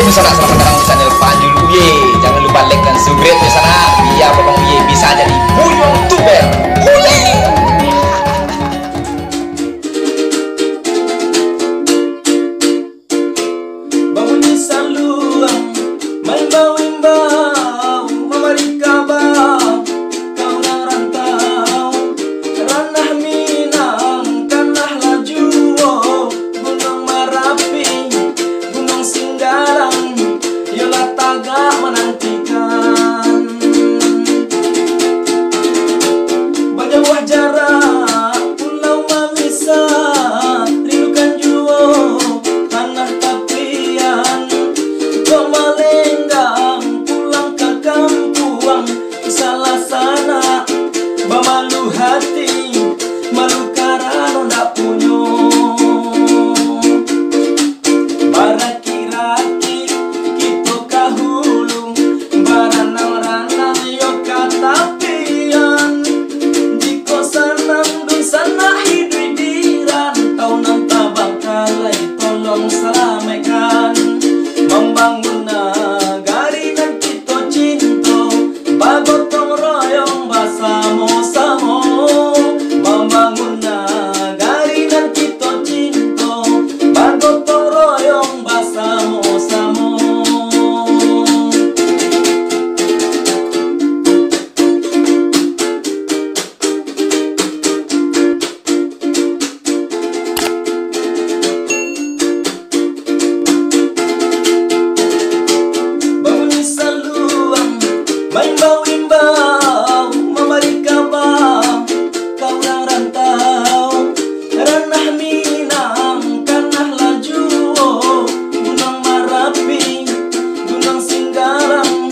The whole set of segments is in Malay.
di sana, selamat datang di channel Panjul Uye. Jangan lupa like dan subscribe di sana biar Bang Uye bisa jadi YouTuber. Uye. Bangun saluang, main bau-bau, memberi kabar kau yang rantau. Ranah Minang, tanah laju, Gunung Merapi, Gunung Singgalang, yola tagak menantikan. Berjauh jarak, pulau Mawisa, rindukan jua, tanah tapian. Kau melenggang, pulang ke kampung, salah sana, bermalu hati, malu karena ndak punyo. Baraki-raki, kita kahulu, baranang-ranang yo katapian. Jiko sanang dun sana hidup diran, tau nang tabang kalai tolong salamaikan. Membangun negari dan kita cinta, bagotong royong bersama-sama. Membangun negari dan kita cinta, bagotong royong bersama-sama. Bangun saluang, main bau-bau, memberi kabar kau yang rantau. Ranah Minang, tanah laju, Gunung Merapi, Gunung Singgalang,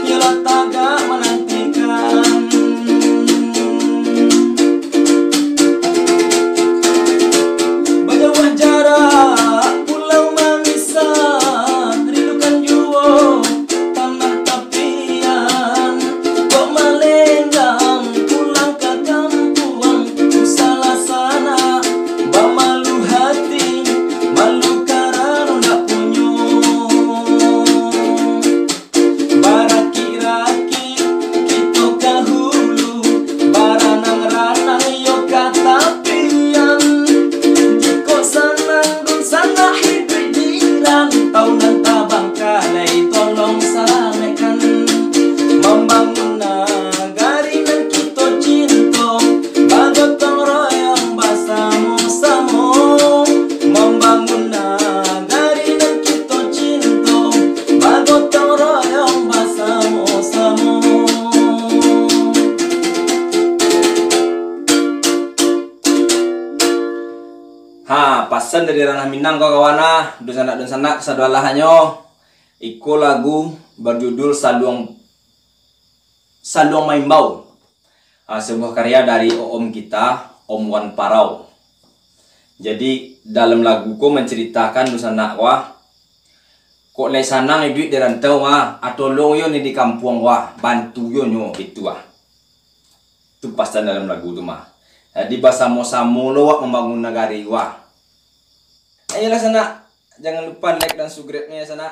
yola tagak menantikan. Berjauh jarak, pulau Mawisa, rindukan jua, tanah tapian. Kau melenggang, pulang ke kampung, salah sana, bermalu hati, malu karena ndak punyo. Baraki-raki, kita kahulu, baranang-ranang yo katapian. Jiko sanang dun sana hidup diran, tau nang tabang kalai tolong salamaikan. Membangun negari dan kita cinta, bagotong royong bersama-sama. Membangun negari dan kita cinta, bagotong royong bersama-sama. Pasan dari Ranah Minang kau kawana, dun sanak kesadwalahannya. Iko lagu berjudul Saluang Maimbau. Sebuah karya dari om kita, Om Wan Parau. Jadi dalam lagu ko menceritakan dun sanak wah, kok lay sanang duit di rantau wah, atau long yo ni di kampung wah, bantu yo nyo itu wah. Itu pasan dalam lagu tu mah. Jadi bersama-sama lo wah membangun negari wah. Ayolah sana, jangan lupa like dan subscribe-nya ya sana.